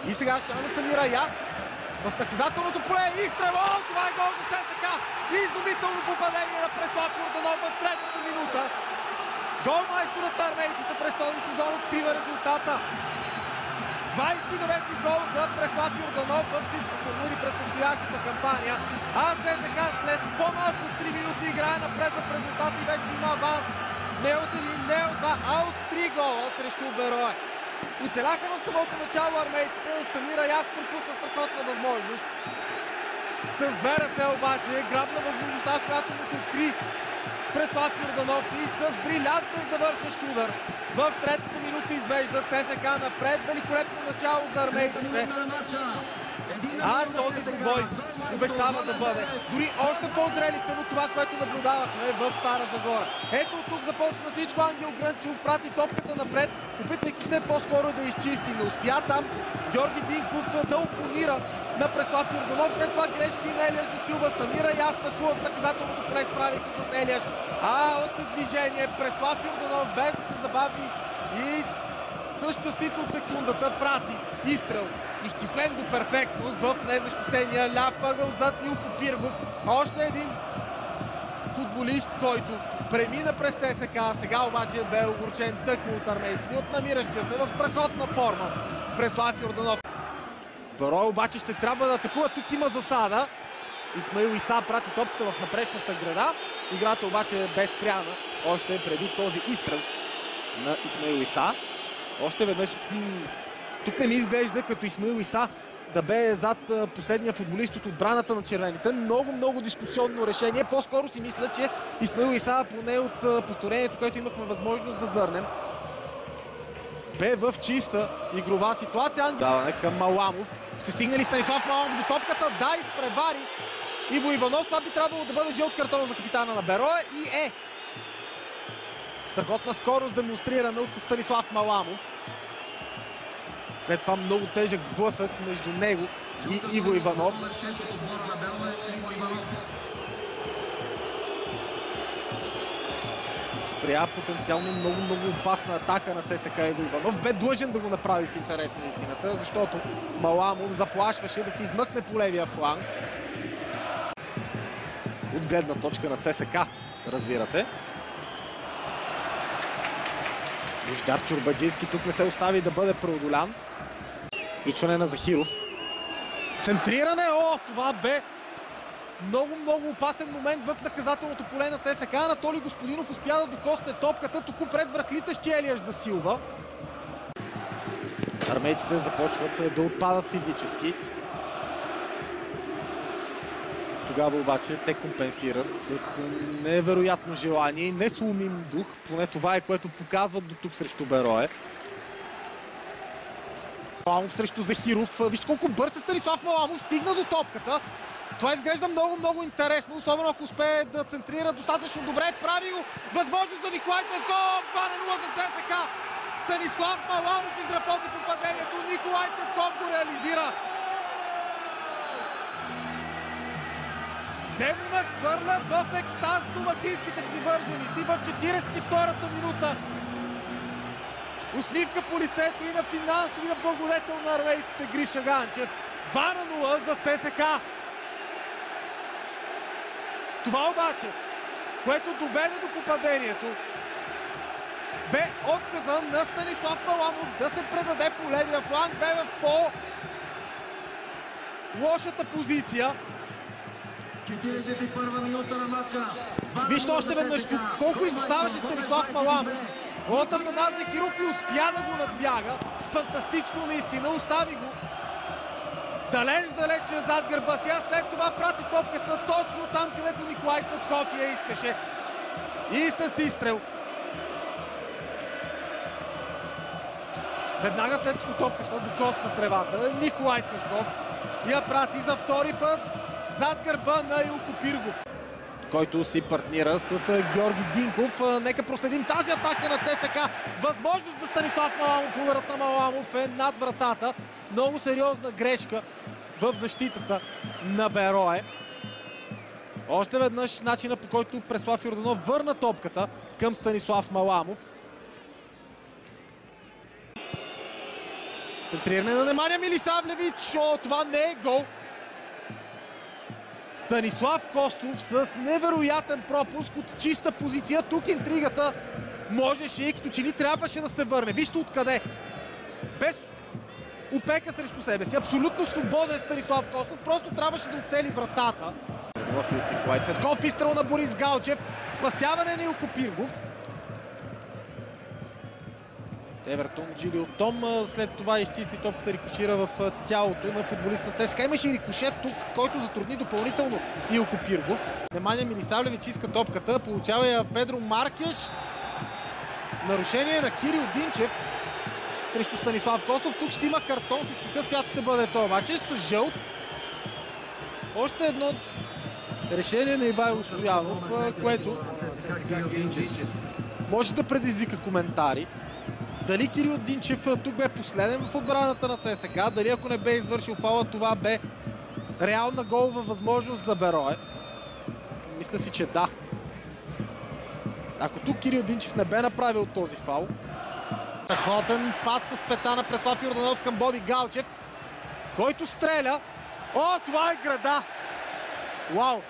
И сега шанс да Самира Яс в наказателното поле. Изстрел! Това е гол за ЦСКА! Изумително попадение на Преслав Йорданов в третата минута. Голмайсторът на армейците през този сезон открива резултата. 29-ти гол за Преслав Йорданов във всички турнири през настоящата кампания. А ЦСКА след по-малко от 3 минути играе напред в резултата и вече има аванс. Не от един, не от два, а от 3 гола срещу Берое. Оцеляха в самото начало армейците. Самира Яс пропусна страхотна възможност. С две ръце обаче грабна възможността, която му се откри Преслав Йорданов и с брилянтен завършващ удар в третата минута извежда ЦСКА напред. Великолепно начало за армейците. А този двубой обещава да бъде дори още по-зрелищен от това, което наблюдавахме в Стара Загора. Ето от тук започна всичко. Ангел Грънчев прати топката напред, опитвайки се по-скоро да изчисти. Не успя там Георги Динков да опонира на Преслав Йорданов. След това грешки на Елиаш Дасилва. Самира Ясна хубав наказателното поле, справи се с Елиаш. А от движение Преслав Йорданов без да се забави и с частица от секундата прати изстрел. Изчислен до перфектност в незащитения ляв ъгъл зад Илко Пиргов. Още един футболист, който премина през ЦСКА, сега обаче бе огорчен тъкмо от армейците, от намиращия се в страхотна форма Преслав Йорданов. Берое обаче ще трябва да атакува. Тук има засада. Исмаил Иса прати топката в напречната града. Играта обаче е бе спряна още преди този изстрел на Исмаил Иса. Още веднъж тук не ми изглежда като Исмаил Иса да бе зад последния футболист от отбраната на червените. Много дискусионно решение. По-скоро си мисля, че Исмаил Иса, поне от повторението, което имахме възможност да зърнем, бе в чиста игрова ситуация. Даване към Маламов. Ще стигне ли Станислав Маламов до топката? Да, изпревари Иво Иванов. Това би трябвало да бъде жълт картон за капитана на Берое и е. Страхотна скорост демонстрирана от Станислав Маламов. След това много тежък сблъсък между него и Иво Иванов. Спря потенциално много опасна атака на ЦСКА. Иво Иванов бе длъжен да го направи в интерес на истината, защото Маламов заплашваше да се измъкне по левия фланг. От гледна точка на ЦСКА, разбира се. Божидар Чорбаджийски тук не се остави да бъде преодолян. Включване на Захиров. Центриране! О, това бе много опасен момент в наказателното поле на ЦСКА. Анатолий Господинов успя да докосне топката. Тук пред връхлитащи Елиаш Дасилва. Армейците започват да отпадат физически. Тогава обаче те компенсират с невероятно желание и несломим дух. Поне това е, което показват до тук срещу Берое. Маламов срещу Захиров. Вижте колко бърз е Станислав Маламов. Стигна до топката. Това изглежда много интересно, особено ако успее да центрира достатъчно добре. Прави го възможност за Николай Цветков. 2-0 за ЦСКА. Станислав Маламов изработи попадението. Николай Цветков го реализира. Демина хвърля в екстаз домакинските привърженици в 42-та минута. Усмивка по лицето и на финансовия благодетел на армейците Гриша Ганчев. 2-0 за ЦСКА. Това обаче, което доведе до попадението, бе отказа на Станислав Маламов да се предаде по левия фланг. Бе в по-лошата позиция. 41 минута на матча. Вижте още веднъж тук колко изоставаше Станислав Маламов. От Атанас Захиров и успя да го надбяга. Фантастично наистина, остави го далеч зад гърба си. А след това прати топката точно там, където Николай Цветков я искаше. И с изстрел. Веднага след като топката докосна тревата, Николай Цветков я прати за втори път зад гърба на Илко Пиргов, който си партнира с Георги Динков. Нека проследим тази атака на ЦСКА. Възможност за Станислав Маламов. Ударът на Маламов е над вратата. Много сериозна грешка в защитата на Берое. Още веднъж начина, по който Преслав Йорданов върна топката към Станислав Маламов. Центриране на Немanja Милисавлевич. О, това не е гол. Станислав Костов с невероятен пропуск от чиста позиция. Тук интригата можеше и като че ли трябваше да се върне. Вижте откъде. Без опека срещу себе си. Абсолютно свободен Станислав Костов. Просто трябваше да оцели вратата. От Николай Цветков. Изстрел на Борис Галчев. Спасяване на Илко Пиргов. Евертон Джилио Том след това изчисти топката, рикошира в тялото на футболист на ЦСКА. Имаше и рикошет тук, който затрудни допълнително Илко Пиргов. Немanja Милисавлевич иска топката, получава я Педро Маркеш. Нарушение на Кирил Динчев срещу Станислав Костов. Тук ще има картон, с какъв цвят ще бъде той обаче, с жълт. Още едно решение на Ивайло Стоянов, което може да предизвика коментари. Дали Кирил Динчев тук бе последен в отбраната на ЦСКА, дали ако не бе извършил фаула, това бе реална голова възможност за Берое. Мисля си, че да. Ако тук Кирил Динчев не бе направил този фаул. Страхотен пас с пета на Преслав Йорданов към Боби Галчев, който стреля. О, това е града! Вау!